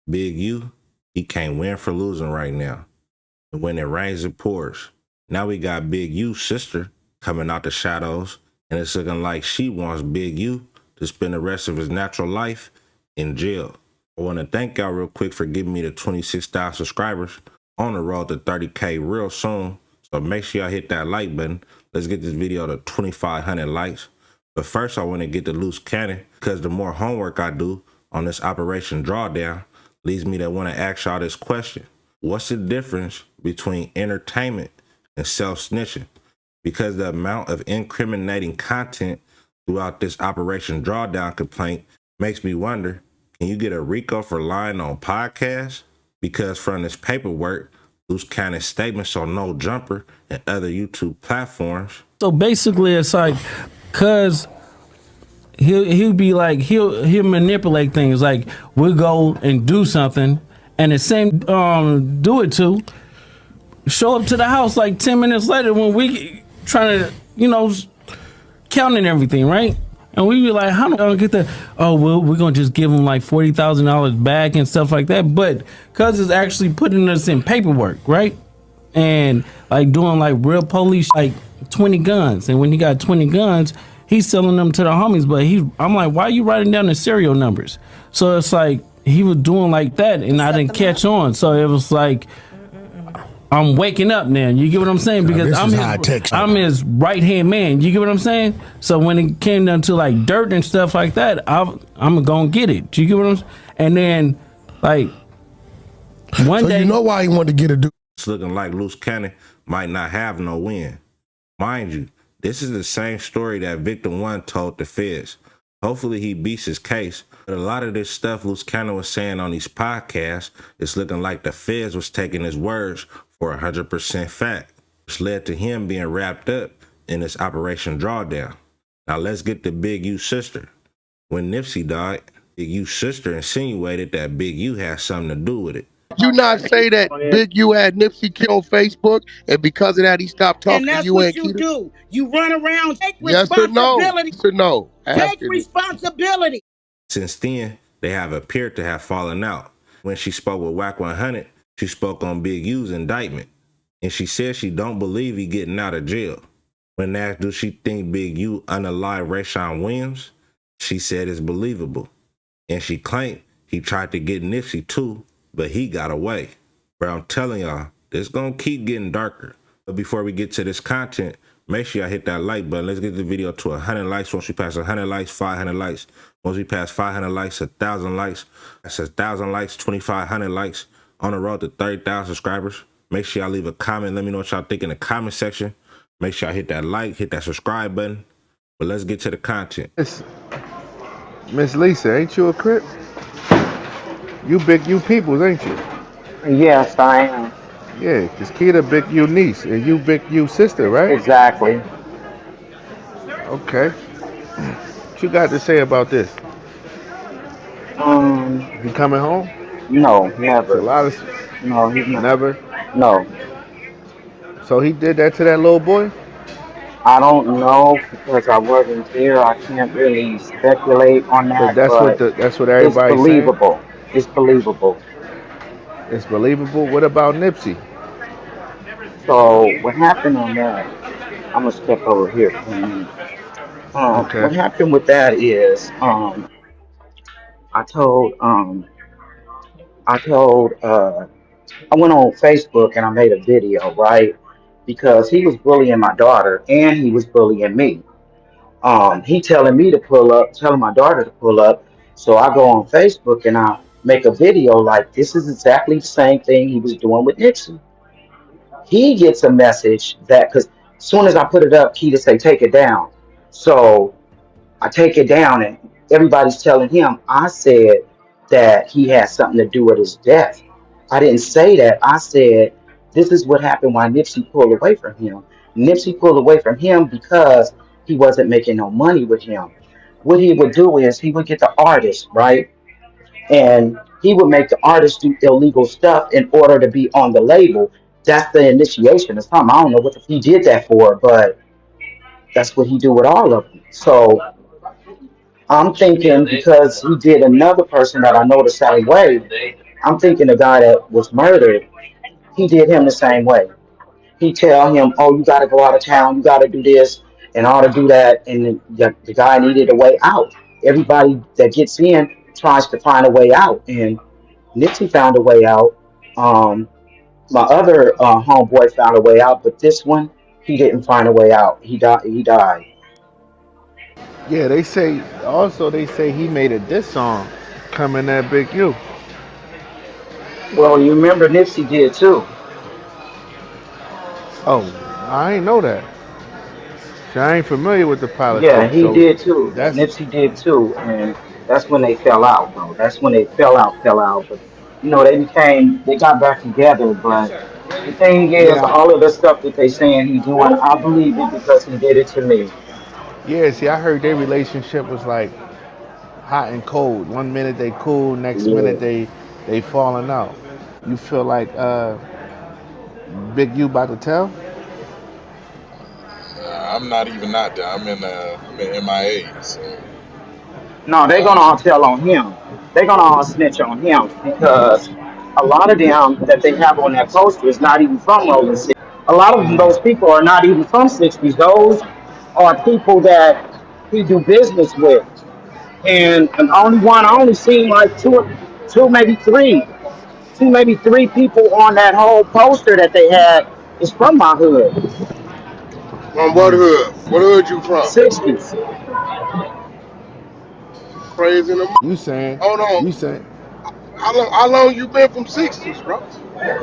Big U, he can't win for losing right now. And when it rains, it pours. Now we got Big U's sister coming out the shadows, and it's looking like she wants Big U to spend the rest of his natural life in jail. I want to thank y'all real quick for giving me the 26,000 subscribers. On the road to 30K real soon. So make sure y'all hit that like button. Let's get this video to 2,500 likes. But first I want to get the loose cannon, because the more homework I do on this Operation Drawdown leads me to want to ask y'all this question. What's the difference between entertainment and self-snitching? Because the amount of incriminating content throughout this Operation Drawdown complaint makes me wonder, can you get a RICO for lying on podcasts? Because from this paperwork, Luce Cannon's statements on No Jumper and other YouTube platforms. So basically it's like, cause he'll be like, he'll manipulate things. Like we'll go and do something and the same do it to show up to the house like 10 minutes later when we trying to, you know, counting everything, right? And we be like, how do I get that? Oh, well, we're going to just give them like $40,000 back and stuff like that. But cuz it's actually putting us in paperwork, right? And like doing like real police, like 20 guns. And when he got 20 guns, he's selling them to the homies. But I'm like, why are you writing down the serial numbers? So it's like he was doing like that and I didn't catch on. So it was like, I'm waking up now. You get what I'm saying? Because I'm his right hand man. You get what I'm saying? So when it came down to like dirt and stuff like that, I'm gonna get it. You get what I'm saying? And then like one day, you know why he wanted to get a dude. It's looking like Luce Cannon might not have no win. Mind you, this is the same story that Victim 1 told the feds. Hopefully he beats his case. But a lot of this stuff Luce Cannon was saying on these podcasts, it's looking like the feds was taking his words for 100% fact, which led to him being wrapped up in this Operation Drawdown. Now let's get to Big U's sister. When Nipsey died, Big U's sister insinuated that Big U had something to do with it. You not say that Big U had Nipsey killed on Facebook, and because of that he stopped talking to you and Keita? And that's what you do. You run around, take yes responsibility. Yes or no? Take responsibility. Since then, they have appeared to have fallen out. When she spoke with WACK 100, she spoke on Big U's indictment, and she said she don't believe he getting out of jail. When asked, do she think Big U unalived Rayshawn Williams, she said it's believable. And she claimed he tried to get Nipsey too, but he got away. But I'm telling y'all, this gonna keep getting darker. But before we get to this content, make sure y'all hit that like button. Let's get the video to 100 likes. Once we pass 100 likes, 500 likes. Once we pass 500 likes, 1,000 likes. That's 1,000 likes, 2,500 likes. On the road to 30,000 subscribers. Make sure y'all leave a comment. Let me know what y'all think in the comment section. Make sure y'all hit that like, hit that subscribe button. But let's get to the content. Miss Lisa, ain't you a Crip? You Big U peoples, ain't you? Yes, I am. Yeah, because Keita Big U niece and you Big U sister, right? Exactly. Okay. What you got to say about this? He coming home? No, never. It's a lot of. No, he's not. Never? No. So he did that to that little boy? I don't know because I wasn't there. I can't really speculate on that. But that's what everybody's saying. It's believable. It's believable. It's believable. What about Nipsey? So what happened on that? I'm gonna step over here for a minute. Okay. What happened with that is I went on Facebook and I made a video, right? Because he was bullying my daughter and he was bullying me. He telling me to pull up, telling my daughter to pull up. So I go on Facebook and I make a video like this is exactly the same thing he was doing with Nipsey. He gets a message that because as soon as I put it up, Keita say take it down. So I take it down and everybody's telling him I said that he had something to do with his death. I didn't say that. I said this is what happened when Nipsey pulled away from him. Nipsey pulled away from him because he wasn't making no money with him. What he would do is he would get the artist, right? And he would make the artist do illegal stuff in order to be on the label. That's the initiation of something. I don't know what he did that for, but that's what he do with all of them. So I'm thinking because he did another person that I know the same way, I'm thinking the guy that was murdered, he did him the same way. He tell him, "Oh, you got to go out of town. You got to do this and ought to do that." And the guy needed a way out. Everybody that gets in tries to find a way out, and Nipsey found a way out. My other homeboy found a way out, but this one he didn't find a way out. He died. He died. Yeah, they say he made a diss song coming at Big U. Well, you remember Nipsey did too. Oh, I ain't know that. See, I ain't familiar with the Yeah, politics, he so did too. that's Nipsey did too, and that's when they fell out, though. That's when they fell out. But they got back together. But the thing is, yeah, all of the stuff that they saying he doing, I believe it because he did it to me. yeah. See, I heard their relationship was like hot and cold. One minute they cool, next minute Yeah. they falling out. You feel like Big U about to tell? No, they're gonna all tell on him. They're gonna all snitch on him because a lot of them that they have on that poster is not even from Rolling City. A lot of those people are not even from 60s. Those are people that he do business with. And only one, I only seen like two, maybe three people on that whole poster that they had is from my hood, From what hood? What hood you from? 60s. Crazy in the You saying hold on. you saying How long you been from 60s, bro?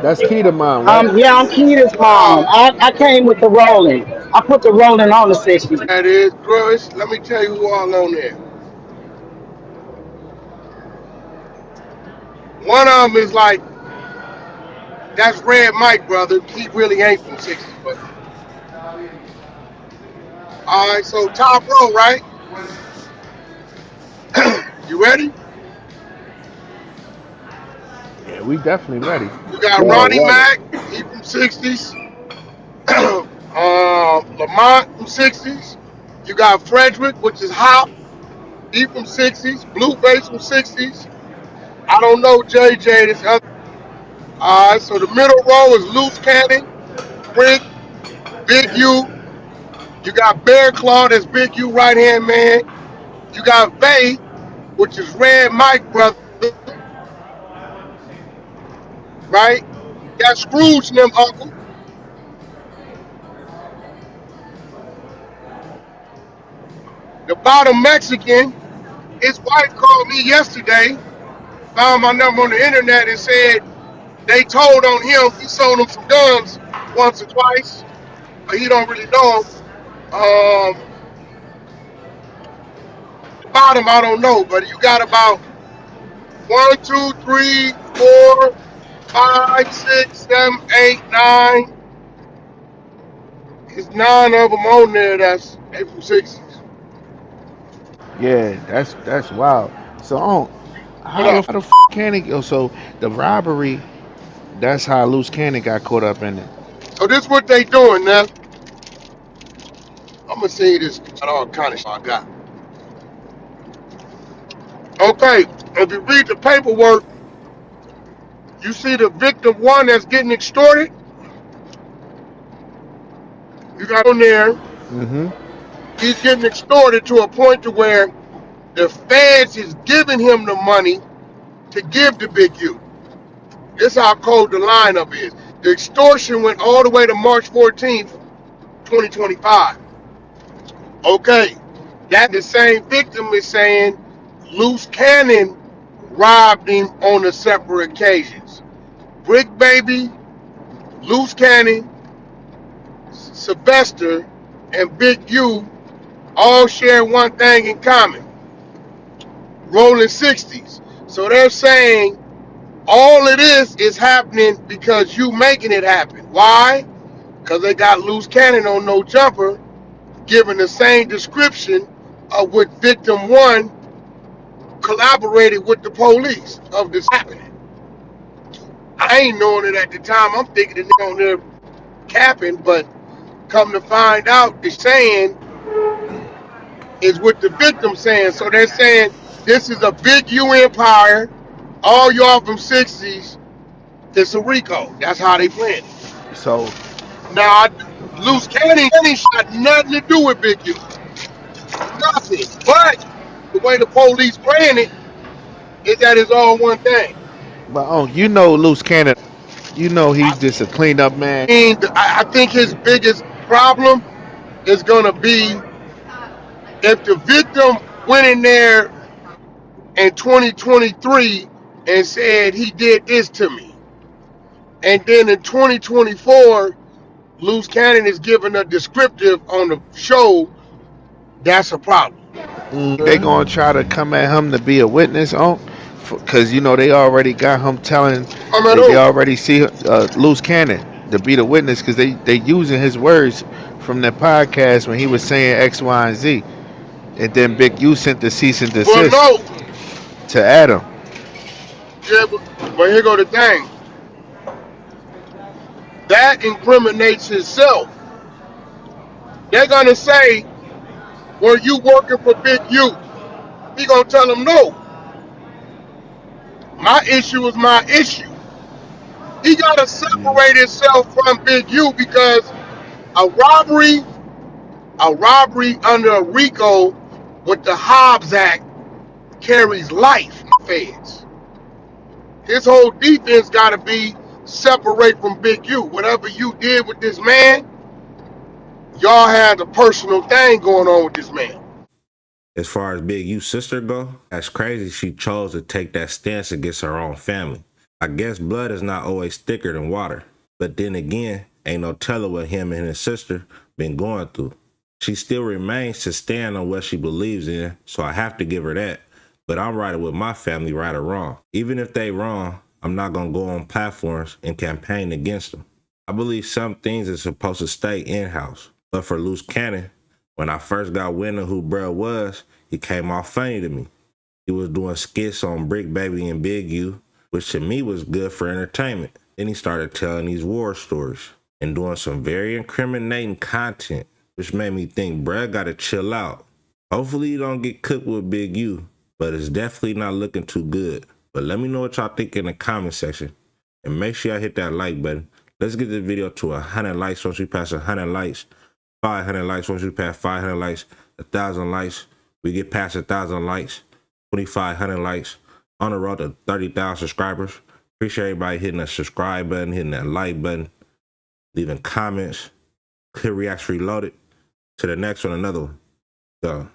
that's key to mine, right? Yeah, I'm Keita's mom. I came with the rolling. I put the rolling on the 60s. That is, bro. Let me tell you who all on there. One of them is like, that's Red Mike, brother. He really ain't from 60s, but all right. So top row, right? You ready? Yeah, we definitely ready. You got Yeah, Ronnie ready. Mack. He from 60s. Lamont from 60s. You got Frederick, which is Hop. He from 60s. Blueface from 60s. I don't know JJ. This other. All right. So the middle row is Luce Cannon, Brick, Big U. You got Bear Claw, that's Big U right hand man. You got Vay, which is Red Mike brother, right? Got Scrooge and them uncle. The bottom Mexican, his wife called me yesterday, found my number on the internet and said they told on him he sold them some guns once or twice, but he don't really know them. The bottom I don't know, but you got about 1, 2, 3, 4, 5, 6, 7, 8, 9. There's 9 of them on there that's April 60s. Yeah, that's wild. So What how up? the can it go? So the robbery, that's how Loose Cannon got caught up in it. So this what they doing now. I'm gonna say this. Got all kind of shit I got. Okay, if you read the paperwork, you see the victim one that's getting extorted. You got on there. Mm-hmm. He's getting extorted to a point to where the feds is giving him the money to give to Big U. This how cold the lineup is. The extortion went all the way to March 14th, 2025. Okay, that the same victim is saying Loose Cannon robbed him on the separate occasions. Brick Baby, Loose Cannon, Sylvester, and Big U all share one thing in common: rolling 60s. So they're saying all of this is happening because you making it happen. Why? Because they got Loose Cannon on No Jumper giving the same description of what victim one collaborated with the police of this happening. I ain't knowing it at the time. I'm thinking the nigga on there capping, but come to find out, the saying is what the victim saying. So they're saying this is a Big U empire. All y'all from 60s, it's a RICO. That's how they playing it. So, Now, Luce Cannon got nothing to do with Big U. Nothing. But the way the police playing it is that it's all one thing. but you know, Luce Cannon, you know he's just a cleaned up man. And I think his biggest problem is going to be if the victim went in there in 2023 and said he did this to me. And then in 2024, Luce Cannon is giving a descriptive on the show. That's a problem. They gonna try to come at him to be a witness on, because you know they already got him telling. I'm at They all. already see Luce Cannon to be the witness because they using his words from that podcast when he was saying X, Y, and Z, and then Big U sent the cease and Well, desist no. to Adam. Yeah, but here go the thing. That incriminates himself. They're going to say, were you working for Big U? He going to tell them no. My issue is my issue. He got to separate himself from Big U because a robbery under a RICO with the Hobbs Act carries life, feds. His whole defense got to be separate from Big U. Whatever you did with this man, y'all had a personal thing going on with this man. As far as Big U's sister go, that's crazy she chose to take that stance against her own family. I guess blood is not always thicker than water. But then again, ain't no telling what him and his sister been going through. She still remains to stand on what she believes in, so I have to give her that. But I'm riding with my family, right or wrong. Even if they wrong, I'm not gonna go on platforms and campaign against them. I believe some things are supposed to stay in-house. But for Luce Cannon, when I first got wind of who bruh was, he came off funny to me. He was doing skits on BRICC Baby and Big U, which to me was good for entertainment. Then he started telling these war stories and doing some very incriminating content, which made me think bruh gotta chill out. Hopefully you don't get cooked with Big U, but it's definitely not looking too good. But let me know what y'all think in the comment section. And make sure y'all hit that like button. Let's get this video to 100 likes. Once we pass 100 likes, 500 likes. Once we pass 500 likes, 1,000 likes. We get past 1,000 likes, 2,500 likes. On the road to 30,000 subscribers. Appreciate everybody hitting that subscribe button, hitting that like button, leaving comments. Clear Reacts Reloaded. To the next one, another one. Go.